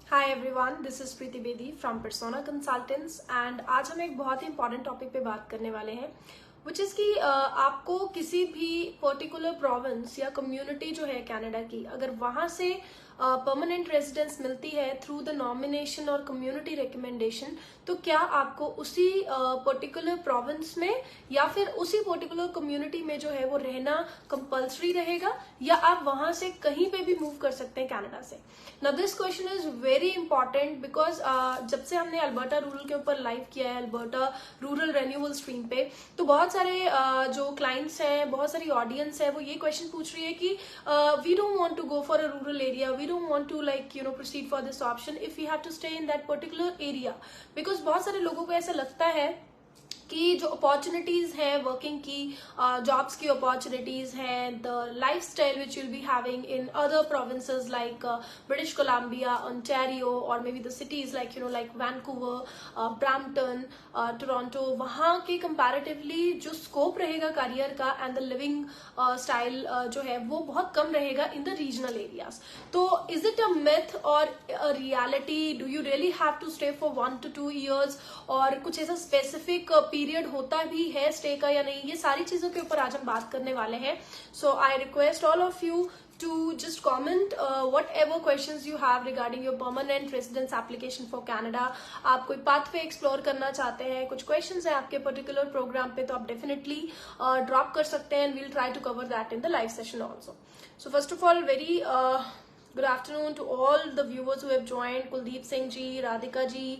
Hi everyone, this is Preeti Bedi from persona consultants and आज हम एक बहुत ही इंपॉर्टेंट टॉपिक पे बात करने वाले हैं विच इज कि आपको किसी भी पर्टिकुलर प्रोविंस या कम्युनिटी जो है कनाडा की, अगर वहां से परमानेंट रेजिडेंस मिलती है थ्रू द नॉमिनेशन और कम्युनिटी रिकमेंडेशन, तो क्या आपको उसी पर्टिकुलर प्रोविंस में या फिर उसी पर्टिकुलर कम्युनिटी में जो है वो रहना कंपल्सरी रहेगा या आप वहां से कहीं पे भी मूव कर सकते हैं कनाडा से। Now this question is very important because जब से हमने अल्बर्टा रूरल के ऊपर लाइव किया है, अल्बर्टा रूरल रेन्यूअल स्ट्रीम पे, तो बहुत सारे जो क्लाइंट्स हैं, बहुत सारी ऑडियंस है, वो ये क्वेश्चन पूछ रही है कि we don't want to go for a rural area, we don't want to proceed for this option if we have to stay in that particular area, because बहुत सारे लोगों को ऐसा लगता है कि जो अपॉर्चुनिटीज हैं वर्किंग की, जॉब्स की अपॉर्चुनिटीज हैं, the life style which will be having in other provinces like British Columbia, Ontario और may be the cities like Vancouver, Brampton, Toronto, वहां के कंपैरेटिवली जो स्कोप रहेगा करियर का एंड द लिविंग स्टाइल जो है वो बहुत कम रहेगा इन द रीजनल एरियाज। तो is it a myth or a reality? Do you really have to stay for 1 to 2 years और कुछ ऐसा स्पेसिफिक पीरियड होता भी है स्टे का या नहीं? ये सारी चीजों के ऊपर आज हम बात करने वाले हैं। So I request all of you to just comment whatever questions you have regarding your permanent residence application for Canada। आप कोई pathway explore करना चाहते हैं, कुछ questions हैं आपके particular program पे, तो आप definitely drop कर सकते हैं and we'll try to cover that in the live session also। So first of all, very good afternoon to all the viewers who have joined। Kuldeep Singh ji, Radhika ji,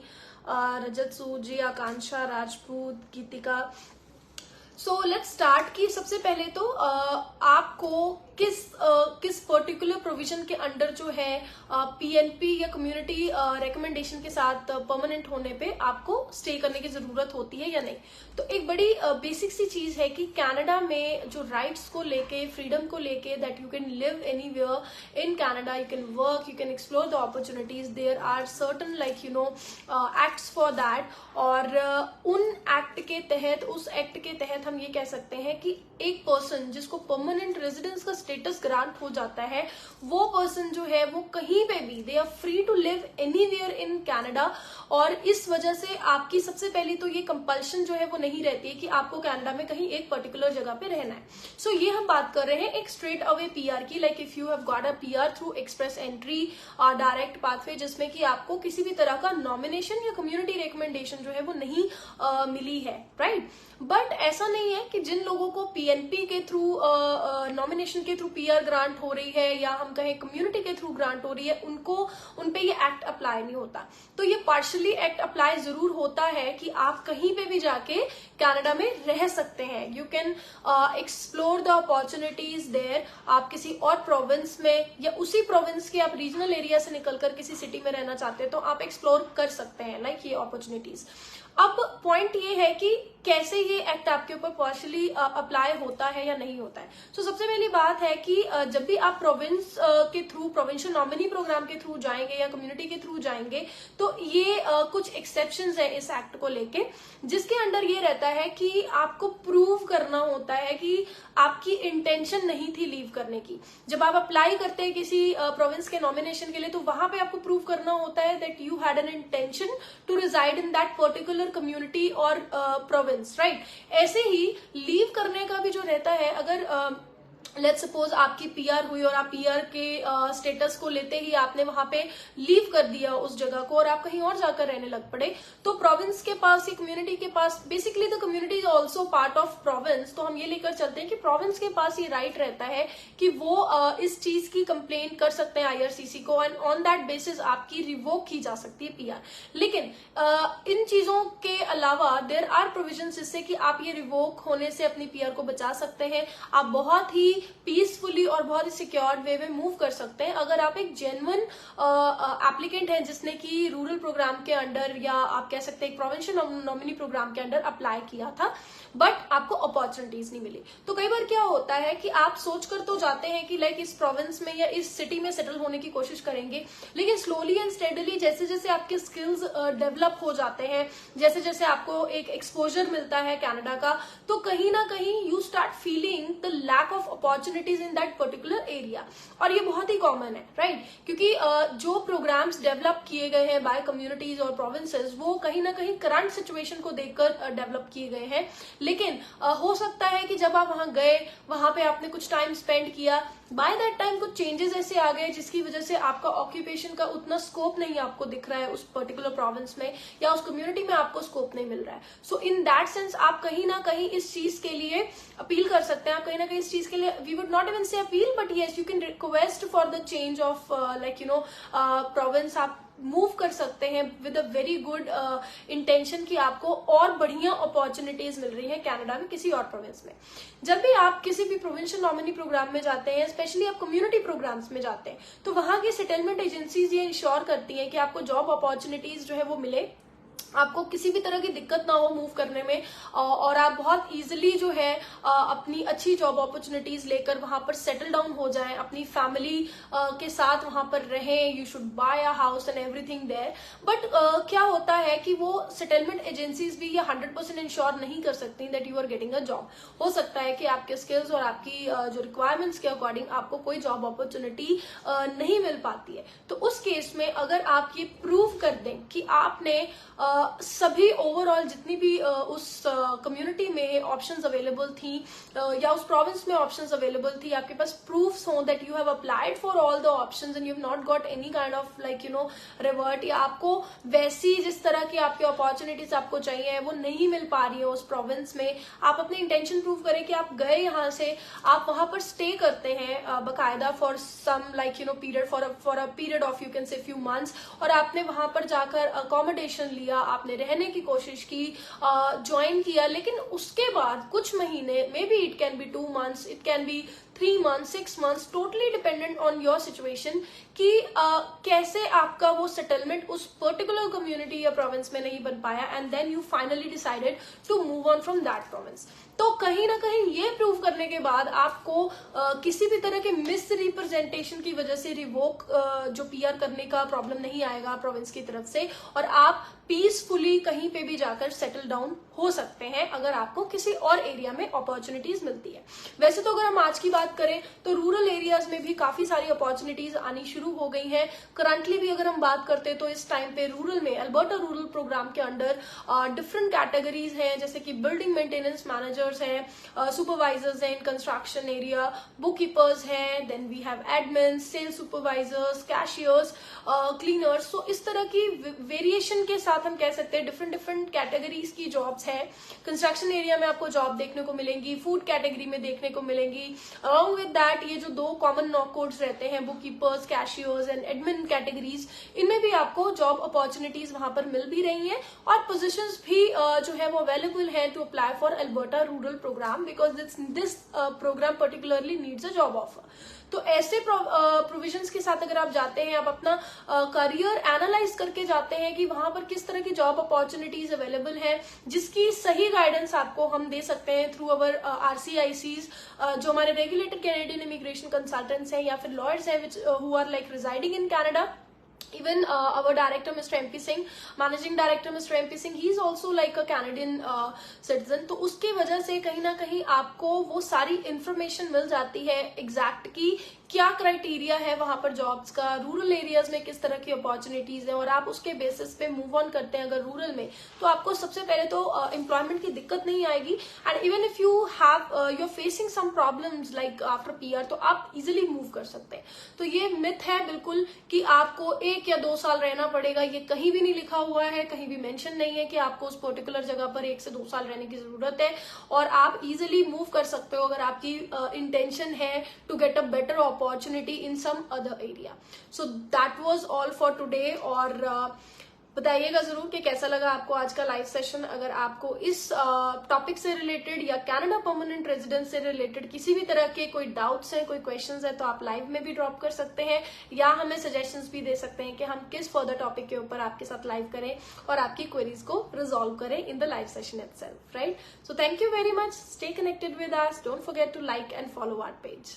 Rajat Sood ji, Akanksha Rajput, Geetika. So let's start कि सबसे पहले तो आपको किस पर्टिकुलर प्रोविजन के अंडर जो है PNP या कम्युनिटी रिकमेंडेशन के साथ परमानेंट होने पे आपको स्टे करने की जरूरत होती है या नहीं। तो एक बड़ी बेसिक सी चीज है कि कनाडा में जो राइट्स को लेके, फ्रीडम को लेके, that you can live anywhere in Canada, you can work, you can explore the opportunities, there are certain acts for that. और उन एक्ट के तहत, उस एक्ट के तहत हम ये कह सकते हैं कि एक पर्सन जिसको परमानेंट रेजिडेंस का स्टेटस ग्रांट हो जाता है, वो पर्सन जो है वो कहीं पे भी, they are free to live anywhere in Canada. और इस वजह से आपकी सबसे पहली तो ये कंपल्शन जो है वो नहीं रहती है कि आपको कनाडा में कहीं एक पर्टिकुलर जगह पे रहना है। सो ये हम बात कर रहे हैं एक स्ट्रेट अवे पीआर की, like if you have got a PR through express entry direct pathway, जिसमें कि आपको किसी भी तरह का नॉमिनेशन या कम्युनिटी रिकमेंडेशन जो है वो नहीं मिली है, राइट। बट ऐसा नहीं है कि जिन लोगों को पीएनपी के थ्रू, नॉमिनेशन के थ्रू पीआर ग्रांट हो रही है या हम कहें कम्युनिटी के थ्रू ग्रांट हो रही है, उन पे ये एक्ट अप्लाई नहीं होता। तो ये पार्शियली एक्ट अप्लाई जरूर होता है कि आप कहीं पे भी जाके कनाडा में रह सकते हैं। You can explore the opportunities there. आप किसी और प्रोविंस में या उसी प्रोविंस के आप रीजनल एरिया से निकलकर किसी सिटी में रहना चाहते हैं तो आप एक्सप्लोर कर सकते हैं, लाइक ये अपॉर्चुनिटीज। अब पॉइंट ये है कि कैसे ये एक्ट आपके ऊपर पार्शियली अप्लाई होता है या नहीं होता है। सो सबसे पहली बात है कि जब भी आप प्रोविंस के थ्रू, प्रोविंशियल नॉमिनी प्रोग्राम के थ्रू जाएंगे या कम्युनिटी के थ्रू जाएंगे, तो ये कुछ एक्सेप्शंस है इस एक्ट को लेके, जिसके अंडर ये रहता है कि आपको प्रूव करना होता है कि आपकी इंटेंशन नहीं थी लीव करने की। जब आप अप्लाई करते हैं किसी प्रोविंस के नॉमिनेशन के लिए, तो वहां पे आपको प्रूव करना होता है that you had an intention to reside in that particular community or province, right. ऐसे ही लीव करने का भी जो रहता है, अगर लेट्स सपोज आपकी पीआर हुई और आप पीआर के स्टेटस को लेते ही आपने वहां पे लीव कर दिया उस जगह को और आप कहीं और जाकर रहने लग पड़े, तो प्रोविंस के पास या कम्युनिटी के पास, basically the community is also part of province, तो हम ये लेकर चलते हैं कि प्रोविंस के पास ये राइट रहता है कि वो इस चीज की कंप्लेन कर सकते हैं आईआरसीसी को एंड ऑन दैट बेसिस आपकी रिवोक की जा सकती है पीआर। लेकिन इन चीजों के अलावा देयर आर प्रोविजन जिससे कि आप ये रिवोक होने से अपनी पीआर को बचा सकते हैं। आप बहुत ही पीसफुली और बहुत ही सिक्योर्ड वे में मूव कर सकते हैं अगर आप एक जेन्युइन एप्लीकेंट हैं जिसने कि रूरल प्रोग्राम के अंडर या आप कह सकते हैं एक प्रोविंशियल नॉमिनी प्रोग्राम के अंडर अप्लाई किया था, बट आपको अपॉर्चुनिटीज नहीं मिली। तो कई बार क्या होता है कि आप सोचकर तो जाते हैं कि लाइक इस प्रोविंस में या इस सिटी में सेटल होने की कोशिश करेंगे, लेकिन स्लोली एंड स्टेडली जैसे जैसे आपके स्किल्स डेवलप हो जाते हैं, जैसे जैसे आपको एक एक्सपोजर मिलता है कनाडा का, तो कहीं ना कहीं you start feeling the lack of opportunities in that particular area. और ये बहुत ही कॉमन है, राइट? क्योंकि जो प्रोग्राम्स डेवलप किए गए हैं बाय कम्युनिटीज और प्रोविंसेस, वो कहीं ना कहीं करंट सिचुएशन को देखकर डेवलप किए गए हैं। लेकिन हो सकता है कि जब आप वहां गए, वहां पे आपने कुछ टाइम स्पेंड किया, बाय दैट टाइम कुछ चेंजेस ऐसे आ गए जिसकी वजह से आपका ऑक्यूपेशन का उतना स्कोप नहीं आपको दिख रहा है उस पर्टिकुलर प्रोविंस में, या उस कम्युनिटी में आपको स्कोप नहीं मिल रहा है। सो इन दैट सेंस आप कहीं ना कहीं इस चीज के लिए अपील कर सकते हैं। आप कहीं ना कहीं इस चीज के लिए, वी वुड नॉट इवन से appeal, but yes you can request for the change of province. आप मूव कर सकते हैं with a very good intention कि आपको और बढ़िया अपॉर्चुनिटीज मिल रही है कनाडा में किसी और प्रोविंस में। जब भी आप किसी भी प्रोविंशियल नॉमिनी प्रोग्राम में जाते हैं, स्पेशली आप कम्युनिटी प्रोग्राम्स में जाते हैं, तो वहां की सेटलमेंट एजेंसीज ये इंश्योर करती हैं कि आपको जॉब अपॉर्चुनिटीज जो है वो मिले, आपको किसी भी तरह की दिक्कत ना हो मूव करने में, और आप बहुत इजीली जो है अपनी अच्छी जॉब अपॉर्चुनिटीज लेकर वहां पर सेटल डाउन हो जाएं, अपनी फैमिली के साथ वहां पर रहें। You should buy a house and everything there. But क्या होता है कि वो सेटलमेंट एजेंसीज भी ये 100% इंश्योर नहीं कर सकती that you are getting a job. हो सकता है कि आपके स्किल्स और आपकी जो रिक्वायरमेंट्स के अकॉर्डिंग आपको कोई जॉब अपॉर्चुनिटी नहीं मिल पाती है। तो उस केस में अगर आप ये प्रूव कर दें कि आपने सभी ओवरऑल जितनी भी उस कम्युनिटी में ऑप्शंस अवेलेबल थी या उस प्रोविंस में ऑप्शंस अवेलेबल थी, आपके पास प्रूफ्स हों that you have applied for all the options and you have not got any kind of revert, या आपको वैसी जिस तरह की आपकी अपॉर्चुनिटीज आपको चाहिए वो नहीं मिल पा रही है उस प्रोविंस में, आप अपनी इंटेंशन प्रूव करें कि आप गए यहाँ से, आप वहां पर स्टे करते हैं बकायदा for some period, for a period of you can say few months, और आपने वहां पर जाकर अकोमोडेशन लिया, आपने रहने की कोशिश की, ज्वाइन किया, लेकिन उसके बाद कुछ महीने, may be it can be 2 months, it can be 3 months, 6 months, totally dependent on your situation कि कैसे आपका वो सेटलमेंट उस पर्टिकुलर कम्युनिटी या प्रोविंस में नहीं बन पाया, and then you finally decided to move on from that province. तो कहीं ना कहीं ये प्रूव करने के बाद आपको किसी भी तरह के मिस रिप्रेजेंटेशन की वजह से रिवोक जो पीआर करने का प्रॉब्लम नहीं आएगा प्रोविंस की तरफ से, और आप पीसफुली कहीं पे भी जाकर सेटल डाउन हो सकते हैं अगर आपको किसी और एरिया में अपॉर्चुनिटीज मिलती है। वैसे तो अगर हम आज की बात करें तो रूरल एरियाज में भी काफी सारी अपॉर्चुनिटीज आनी शुरू हो गई हैं। करंटली भी अगर हम बात करते हैं तो इस टाइम पे रूरल में अल्बर्टा रूरल प्रोग्राम के अंडर डिफरेंट कैटेगरीज हैं, जैसे कि बिल्डिंग मेंटेनेंस मैनेजर्स हैं, सुपरवाइजर्स हैं in construction area, book keepers हैं, then we have admin, sales supervisors, cashiers, cleaners. So इस तरह की वेरिएशन के साथ हम कह सकते हैं डिफरेंट कैटेगरीज की जॉब्स है। कंस्ट्रक्शन एरिया में आपको जॉब देखने को मिलेंगी, फूड कैटेगरी में देखने को मिलेंगी। अलॉन्ग विद दैट ये जो 2 कॉमन नॉक कोड्स रहते हैं, book keepers, cashiers and admin categories, इनमें भी आपको जॉब अपॉर्चुनिटीज वहां पर मिल भी रही हैं, और पोजीशंस भी जो है वो अवेलेबल है to apply for Alberta rural program, because this program particularly needs a job offer. तो ऐसे प्रोविजंस के साथ अगर आप जाते हैं, आप अपना करियर एनालाइज करके जाते हैं कि वहां पर किस तरह की जॉब अपॉर्चुनिटीज अवेलेबल है, जिसकी सही गाइडेंस आपको हम दे सकते हैं थ्रू अवर RCICs, जो हमारे रेगुलेटेड कैनेडियन इमिग्रेशन कंसल्टेंट्स हैं या फिर लॉयर्स हैं which who are like residing in Canada. Even our director Mr. MP Singh, managing director Mr. MP Singh, he is also like a Canadian citizen। तो उसकी वजह से कहीं ना कहीं आपको वो सारी इंफॉर्मेशन मिल जाती है एग्जैक्ट की क्या क्राइटेरिया है वहां पर जॉब्स का, रूरल एरियाज में किस तरह की अपॉर्चुनिटीज है, और आप उसके बेसिस पे मूव ऑन करते हैं अगर रूरल में, तो आपको सबसे पहले तो एम्प्लॉयमेंट की दिक्कत नहीं आएगी। And even if you have you are facing some problems like after PR, तो आप इजिली मूव कर सकते हैं। तो ये मिथ है बिल्कुल कि आपको 1 या 2 साल रहना पड़ेगा, ये कहीं भी नहीं लिखा हुआ है, कहीं भी मेंशन नहीं है कि आपको उस पर्टिकुलर जगह पर 1 से 2 साल रहने की जरूरत है, और आप इजिली मूव कर सकते हो अगर आपकी इंटेंशन है to get a better opportunity in some other area. So that was all for today, और बताइएगा जरूर कि कैसा लगा आपको आज का लाइव सेशन। अगर आपको इस टॉपिक से रिलेटेड या कनाडा परमानेंट रेजिडेंस से रिलेटेड किसी भी तरह के कोई डाउट्स हैं, कोई क्वेश्चंस हैं, तो आप लाइव में भी ड्रॉप कर सकते हैं, या हमें सजेशंस भी दे सकते हैं कि हम किस फर्दर टॉपिक के ऊपर आपके साथ लाइव करें और आपकी क्वेरीज को रिजॉल्व करें in the live session itself, right? So thank you very much, stay connected with us, don't forget to like and follow our page.